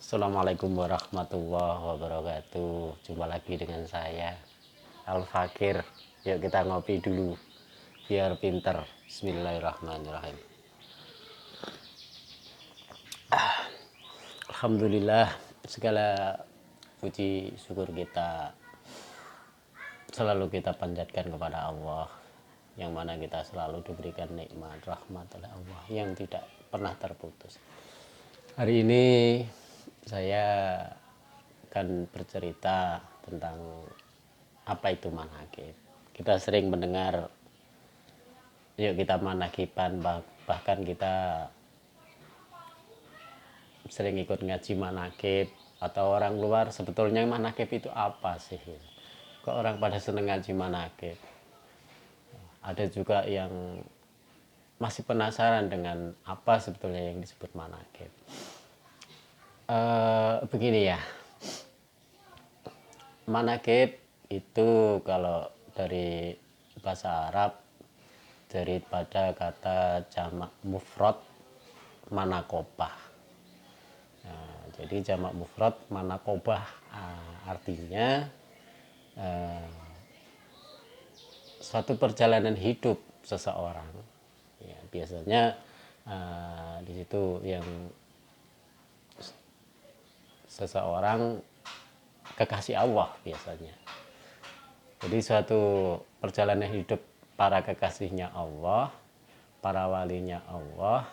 Assalamualaikum warahmatullahi wabarakatuh. Jumpa lagi dengan saya Al Fakir. Yuk kita ngopi dulu biar pinter. Bismillahirrahmanirrahim. Alhamdulillah, segala puji syukur kita selalu kita panjatkan kepada Allah, yang mana kita selalu diberikan nikmat rahmat oleh Allah yang tidak pernah terputus. Hari ini saya akan bercerita tentang apa itu manakib. Kita sering mendengar, yuk kita manakiban, bahkan kita sering ikut ngaji manakib. Atau orang luar sebetulnya manakib itu apa sih? Kok orang pada seneng ngaji manakib? Ada juga yang masih penasaran dengan apa sebetulnya yang disebut manakib. Begini ya, manakib itu kalau dari bahasa Arab daripada kata jamak mufrad manakobah. Nah, jadi jamak mufrad manakobah artinya suatu perjalanan hidup seseorang. Ya, biasanya di situ yang seseorang kekasih Allah biasanya. Jadi suatu perjalanan hidup para kekasihnya Allah, para walinya Allah,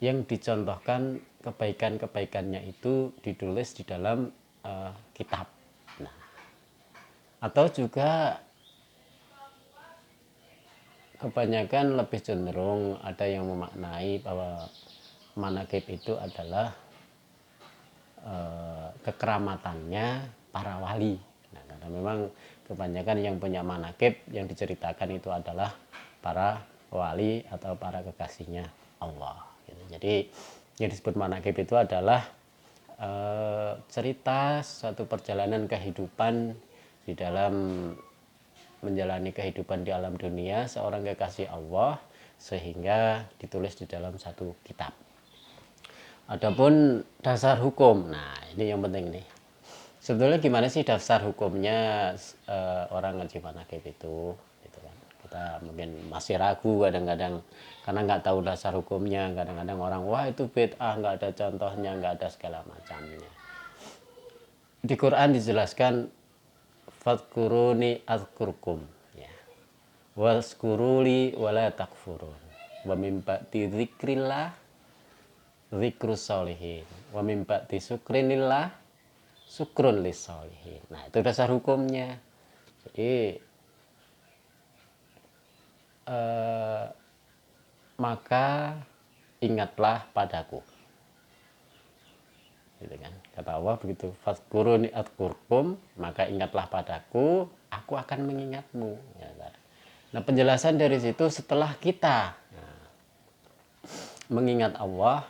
yang dicontohkan kebaikan-kebaikannya itu ditulis di dalam kitab. Nah, atau juga kebanyakan lebih cenderung ada yang memaknai bahwa manakib itu adalah kekeramatannya para wali. Nah, karena memang kebanyakan yang punya manakib yang diceritakan itu adalah para wali atau para kekasihnya Allah. Jadi yang disebut manakib itu adalah cerita suatu perjalanan kehidupan di dalam menjalani kehidupan di alam dunia seorang kekasih Allah, sehingga ditulis di dalam satu kitab. Adapun dasar hukum, nah ini yang penting nih. Sebetulnya gimana sih dasar hukumnya orang ngaji manakib itu? Gitu kan. Kita mungkin masih ragu kadang-kadang karena nggak tahu dasar hukumnya. Kadang-kadang orang wah itu bid'ah, nggak ada contohnya, nggak ada segala macamnya. Di Quran dijelaskan fadkuruni azkurkum, ya. Waskuruli wala takfurun. Wa min ba'di dzikrillah zikrus solihin, wa min ba'di sukrinillah sukrun lis solihin. Nah, itu dasar hukumnya. Jadi maka ingatlah padaku, gitu kan, kata Allah begitu, fazkuruni adzkurkum, maka ingatlah padaku, aku akan mengingatmu, ya. Nah, penjelasan dari situ setelah kita mengingat Allah,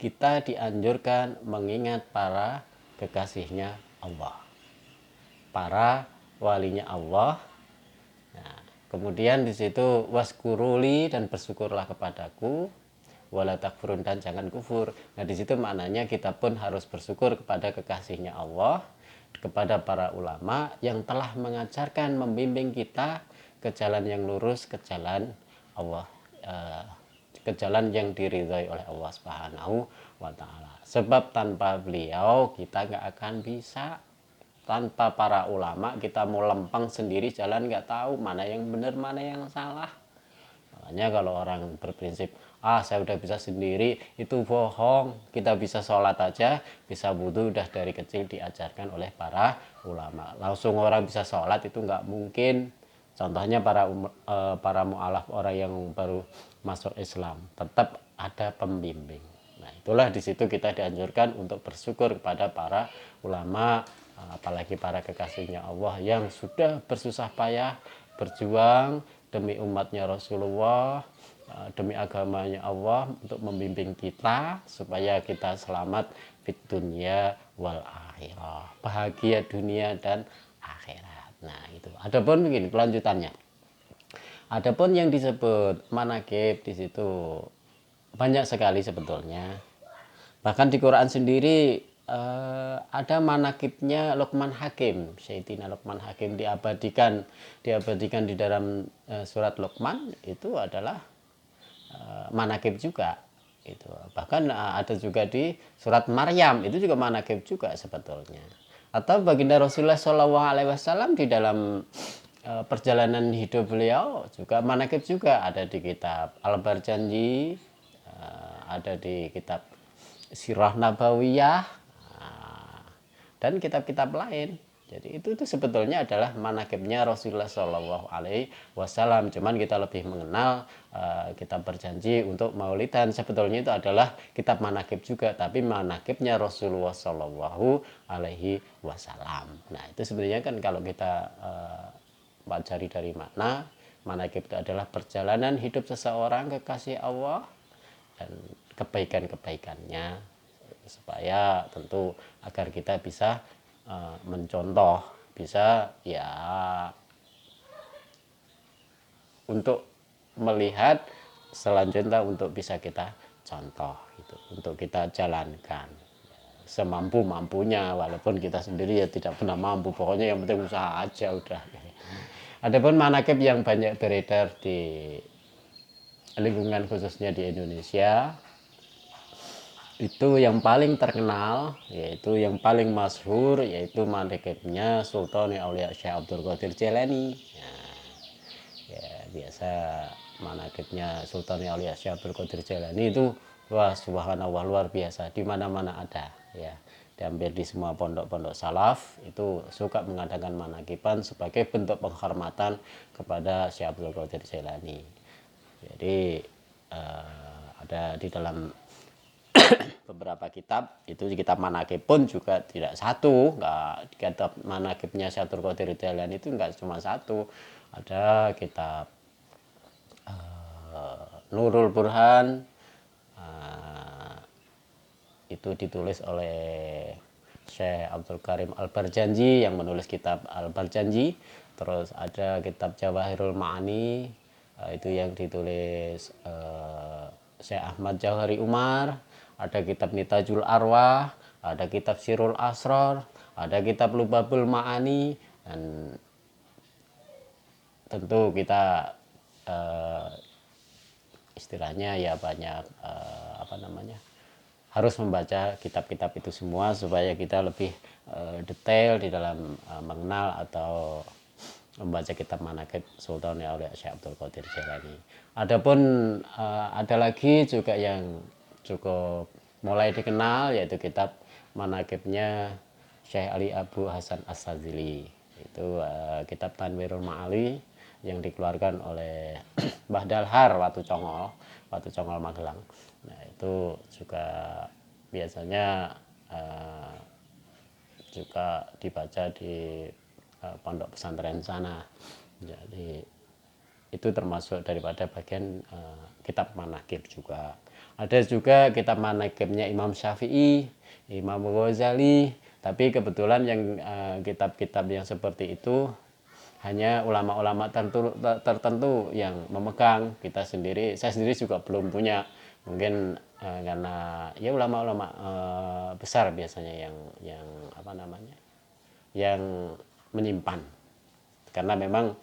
kita dianjurkan mengingat para kekasihnya Allah, para walinya Allah. Nah, kemudian di situ waskuruli, dan bersyukurlah kepadaku, wala takfurun, dan jangan kufur. Nah, di situ maknanya kita pun harus bersyukur kepada kekasihnya Allah, kepada para ulama yang telah mengajarkan, membimbing kita ke jalan yang lurus, ke jalan Allah, ke jalan yang diridhai oleh Allah Subhanahu wa ta'ala. Sebab tanpa beliau kita nggak akan bisa. Tanpa para ulama kita mau lempang sendiri jalan, nggak tahu mana yang benar mana yang salah. Makanya kalau orang berprinsip saya udah bisa sendiri, itu bohong. Kita bisa sholat aja, bisa wudu udah dari kecil diajarkan oleh para ulama. Langsung orang bisa sholat itu nggak mungkin. Contohnya para mu'alaf, orang yang baru masuk Islam, tetap ada pembimbing. Nah, itulah di situ kita dianjurkan untuk bersyukur kepada para ulama, apalagi para kekasihnya Allah yang sudah bersusah payah berjuang demi umatnya Rasulullah, demi agamanya Allah, untuk membimbing kita supaya kita selamat fit dunya wal akhirah, bahagia dunia dan akhirat. Nah, itu. Adapun begini kelanjutannya. Adapun yang disebut manakib di situ banyak sekali sebetulnya. Bahkan di Quran sendiri ada manakibnya Luqman Hakim. Sayyidina Luqman Hakim diabadikan di dalam surat Luqman, itu adalah manakib juga. Itu bahkan ada juga di surat Maryam, itu juga manakib juga sebetulnya. Atau baginda Rasulullah SAW di dalam perjalanan hidup beliau juga manakib juga, ada di kitab Al-Barjanji, ada di kitab Sirah Nabawiyah, dan kitab-kitab lain. Jadi itu sebetulnya adalah manakibnya Rasulullah Shallallahu Alaihi Wasallam. Cuman kita lebih mengenal kitab Berjanji untuk Maulidan. Sebetulnya itu adalah kitab manakib juga, tapi manakibnya Rasulullah Shallallahu Alaihi Wasallam. Nah itu sebenarnya kan kalau kita pelajari dari makna, manakib itu adalah perjalanan hidup seseorang kekasih Allah dan kebaikan-kebaikannya, supaya tentu agar kita bisa mencontoh, bisa ya untuk melihat selanjutnya, untuk bisa kita contoh gitu, untuk kita jalankan semampu-mampunya, walaupun kita sendiri ya tidak pernah mampu, pokoknya yang penting usaha aja udah. Adapun manakib yang banyak beredar di lingkungan khususnya di Indonesia, itu yang paling terkenal, yaitu yang paling masyhur, yaitu manakibnya Sultan Aulia Syekh Abdul Qadir Jailani. Ya, biasa manakibnya Sultan Aulia Syekh Abdul Qadir Jailani itu wah subhanallah luar biasa, di mana-mana ada ya. Diambil di semua pondok-pondok salaf itu suka mengadakan manakiban sebagai bentuk penghormatan kepada Syekh Abdul Qadir Jailani. Jadi ada di dalam beberapa kitab, itu kitab manakib pun juga tidak satu, nggak kitab manakibnya Syaikhul Qadir Jailani itu nggak cuma satu, ada kitab Nurul Burhan, itu ditulis oleh Syekh Abdul Karim Al-Barjanji yang menulis kitab Al-Barjanji. Terus ada kitab Jawahirul Ma'ani, itu yang ditulis Syekh Ahmad Jauhari Umar. Ada kitab Nitajul Arwah, ada kitab Sirul Asror, ada kitab Lubabul Ma'ani, dan tentu kita istilahnya ya banyak harus membaca kitab-kitab itu semua supaya kita lebih detail di dalam mengenal atau membaca kitab manakib Sultan Aulia Syekh Abdul Qadir Jailani. Adapun ada lagi juga yang cukup mulai dikenal, yaitu kitab manakibnya Syekh Ali Abu Hasan As-Sadzili. Itu kitab Tanwirul Ma'ali yang dikeluarkan oleh Mbah Dalhar Watu Congol Magelang. Nah itu juga biasanya juga dibaca di pondok pesantren sana. Jadi itu termasuk daripada bagian kitab manakib juga. Ada juga kitab manakibnya Imam Syafi'i, Imam Ghazali, tapi kebetulan yang kitab-kitab yang seperti itu hanya ulama-ulama tertentu yang memegang. Saya sendiri juga belum punya, mungkin karena ya ulama-ulama besar biasanya yang menyimpan, karena memang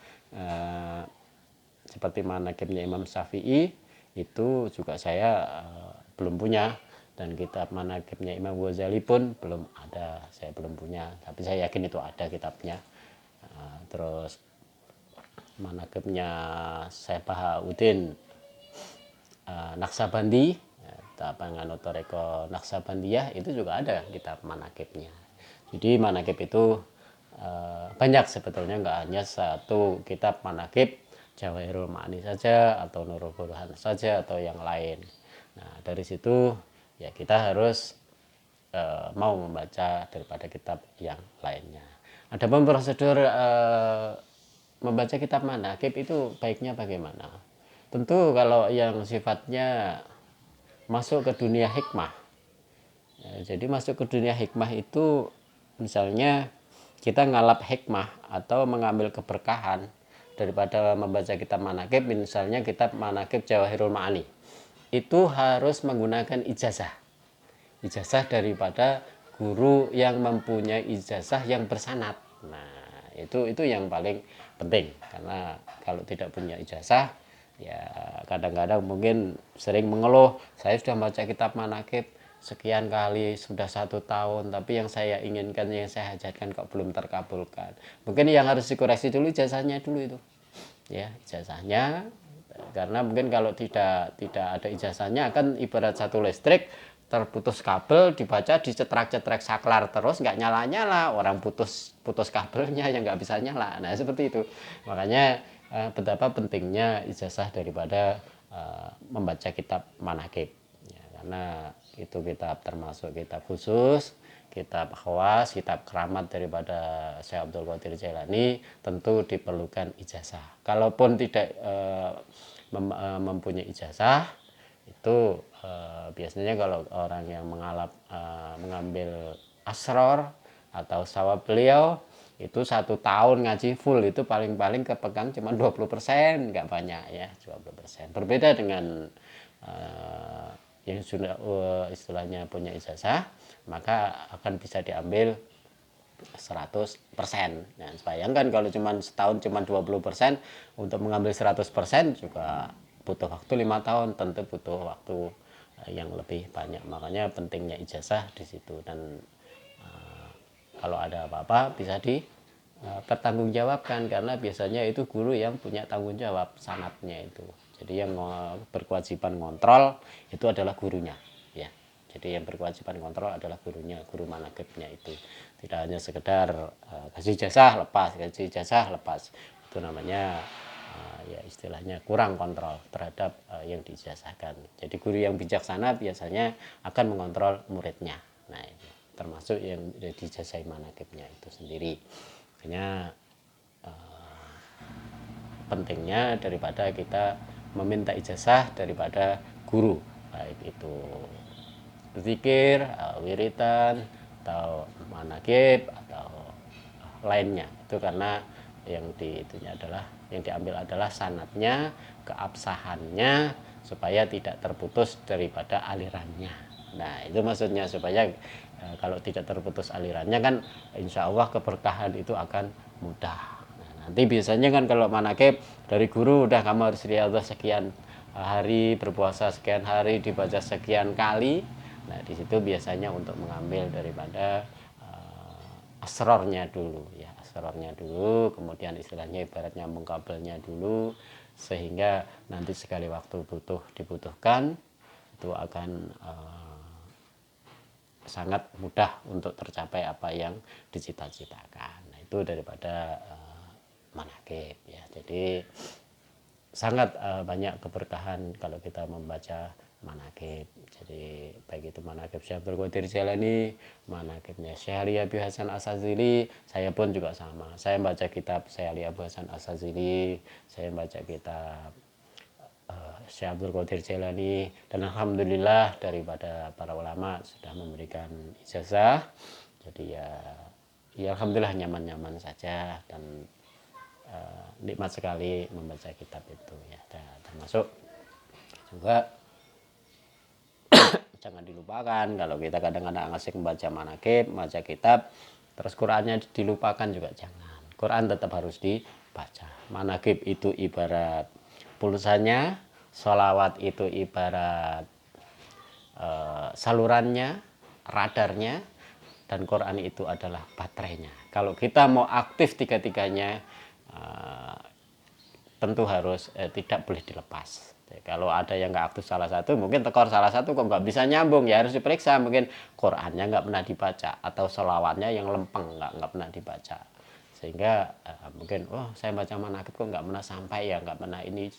seperti manakibnya Imam Syafi'i itu juga saya belum punya, dan kitab manakibnya Imam Ghazali pun belum ada, saya belum punya, tapi saya yakin itu ada kitabnya. Terus manakibnya Syekh Bahauddin Naksabandi, penganut Toreko Naksabandiyah, itu juga ada kitab manakibnya. Jadi manakib itu banyak sebetulnya, nggak hanya satu kitab manakib Jawahirul Ma'ani saja atau Nurul Burhan saja atau yang lain. Nah dari situ ya kita harus mau membaca daripada kitab yang lainnya. Adapun prosedur membaca kitab manakib itu baiknya bagaimana? Tentu kalau yang sifatnya masuk ke dunia hikmah, jadi masuk ke dunia hikmah itu misalnya kita ngalap hikmah atau mengambil keberkahan daripada membaca kitab manakib, misalnya kitab manakib Jawahirul Ma'ani, itu harus menggunakan ijazah. ijazah daripada guru yang mempunyai ijazah yang bersanad. Nah, itu yang paling penting, karena kalau tidak punya ijazah ya kadang-kadang mungkin sering mengeluh, saya sudah baca kitab manakib sekian kali, sudah 1 tahun, tapi yang saya inginkan, yang saya hajatkan kok belum terkabulkan. Mungkin yang harus dikoreksi dulu ijazahnya dulu itu, ya ijazahnya, karena mungkin kalau tidak ada ijazahnya kan ibarat satu listrik terputus kabel, dibaca dicetrak-cetrek saklar terus nggak nyala-nyala, orang putus kabelnya yang nggak bisa nyala. Nah seperti itu, makanya betapa pentingnya ijazah daripada membaca kitab manakib ya, karena itu kitab termasuk kitab khusus, kitab khawas, kitab keramat daripada Syekh Abdul Qadir Jailani, tentu diperlukan ijazah. Kalaupun tidak mempunyai ijazah, itu biasanya kalau orang yang mengambil asror atau sawab beliau itu 1 tahun ngaji full, itu paling-paling kepegang cuma 20%, nggak banyak ya, 20%. Berbeda dengan yang sudah istilahnya punya ijazah, maka akan bisa diambil 100%. Nah, bayangkan kalau cuma setahun cuma 20%, untuk mengambil 100% juga butuh waktu 5 tahun, tentu butuh waktu yang lebih banyak. Makanya pentingnya ijazah di situ, dan kalau ada apa-apa bisa dipertanggungjawabkan, karena biasanya itu guru yang punya tanggung jawab sanatnya itu. Jadi yang berkewajiban ngontrol itu adalah gurunya ya. Jadi yang berkewajiban kontrol adalah gurunya, guru manakibnya itu. Tidak hanya sekedar kasih ijazah lepas, kasih ijazah lepas. Itu namanya ya istilahnya kurang kontrol terhadap yang diijazahkan. Jadi guru yang bijaksana biasanya akan mengontrol muridnya. Nah, ini termasuk yang diijazahi manakibnya itu sendiri. Makanya pentingnya daripada kita meminta ijazah daripada guru, baik itu zikir, wiritan, atau manakib, atau lainnya. Itu karena yang diambil adalah sanatnya, keabsahannya, supaya tidak terputus daripada alirannya. Nah itu maksudnya, supaya kalau tidak terputus alirannya kan insya Allah keberkahan itu akan mudah. Nah, nanti biasanya kan kalau manakib dari guru, udah kamu harus riyadhah sekian hari, berpuasa sekian hari, dibaca sekian kali. Nah di situ biasanya untuk mengambil daripada asrornya dulu ya, asrornya dulu, kemudian istilahnya ibarat nyambung kabelnya dulu, sehingga nanti sekali waktu dibutuhkan itu akan sangat mudah untuk tercapai apa yang dicita-citakan. Nah itu daripada manakib ya. Jadi sangat banyak keberkahan kalau kita membaca manakib. Jadi baik itu manakib Syekh Abdul Qadir Jailani, manakibnya Syekh Ali Abu Hasan Asazili, saya pun juga sama. Saya baca kitab Syekh Ali Abu Hasan Asazili, saya baca kitab Syekh Abdul Qadir Jailani, dan alhamdulillah daripada para ulama sudah memberikan ijazah. Jadi ya alhamdulillah nyaman-nyaman saja, dan nikmat sekali membaca kitab itu ya. Dan termasuk juga jangan dilupakan, kalau kita kadang-kadang asik membaca manakib, membaca kitab, terus Qurannya dilupakan juga jangan. Quran tetap harus dibaca. Manakib itu ibarat pulsanya, sholawat itu ibarat salurannya, radarnya, dan Quran itu adalah baterainya. Kalau kita mau aktif tiga-tiganya, tentu harus tidak boleh dilepas. Kalau ada yang nggak aktif salah satu, mungkin tekor salah satu kok nggak bisa nyambung, ya harus diperiksa. Mungkin Qurannya nggak pernah dibaca, atau sholawatnya yang lempeng nggak pernah dibaca, sehingga mungkin saya baca manakib kok nggak pernah sampai ya, nggak pernah ini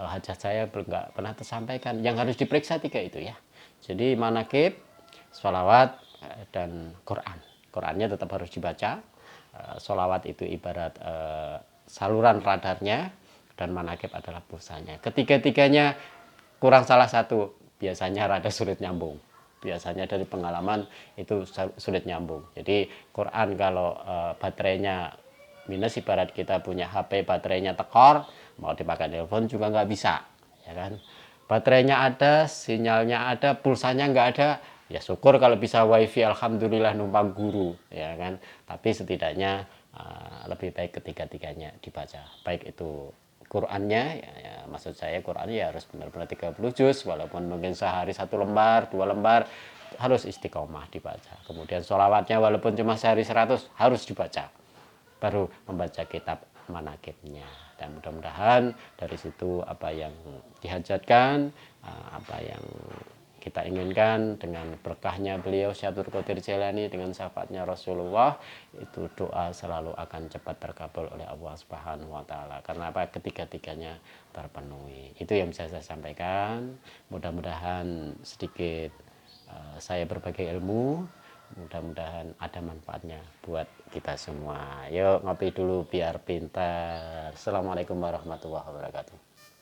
hajat saya nggak pernah tersampaikan. Yang harus diperiksa tiga itu ya. Jadi manakib, sholawat, dan Quran. Qurannya tetap harus dibaca. Sholawat itu ibarat saluran radarnya, dan manakib adalah pulsanya. Ketiga-tiganya kurang salah satu, biasanya rada sulit nyambung. Biasanya dari pengalaman itu sulit nyambung. Jadi Quran kalau baterainya minus, ibarat kita punya HP baterainya tekor, mau dipakai telepon juga nggak bisa, ya kan. baterainya ada, sinyalnya ada, pulsanya nggak ada, ya syukur kalau bisa wifi, alhamdulillah numpang guru, ya kan. Tapi setidaknya lebih baik ketiga-tiganya dibaca, baik itu Qurannya, ya, maksud saya Qurannya ya harus benar-benar 30 juz, walaupun mungkin sehari 1 lembar, 2 lembar, harus istiqomah dibaca. Kemudian sholawatnya walaupun cuma sehari 100 harus dibaca, baru membaca kitab manakibnya. Dan mudah-mudahan dari situ apa yang dihajatkan, apa yang kita inginkan dengan berkahnya beliau Syaikhul Qadir Jailani, dengan syafaatnya Rasulullah, itu doa selalu akan cepat terkabul oleh Allah Subhanahu wa taala. Karena apa? Ketiga-tiganya terpenuhi. Itu yang bisa saya sampaikan. Mudah-mudahan sedikit saya berbagi ilmu, mudah-mudahan ada manfaatnya buat kita semua. Yuk ngopi dulu biar pintar. Assalamualaikum warahmatullahi wabarakatuh.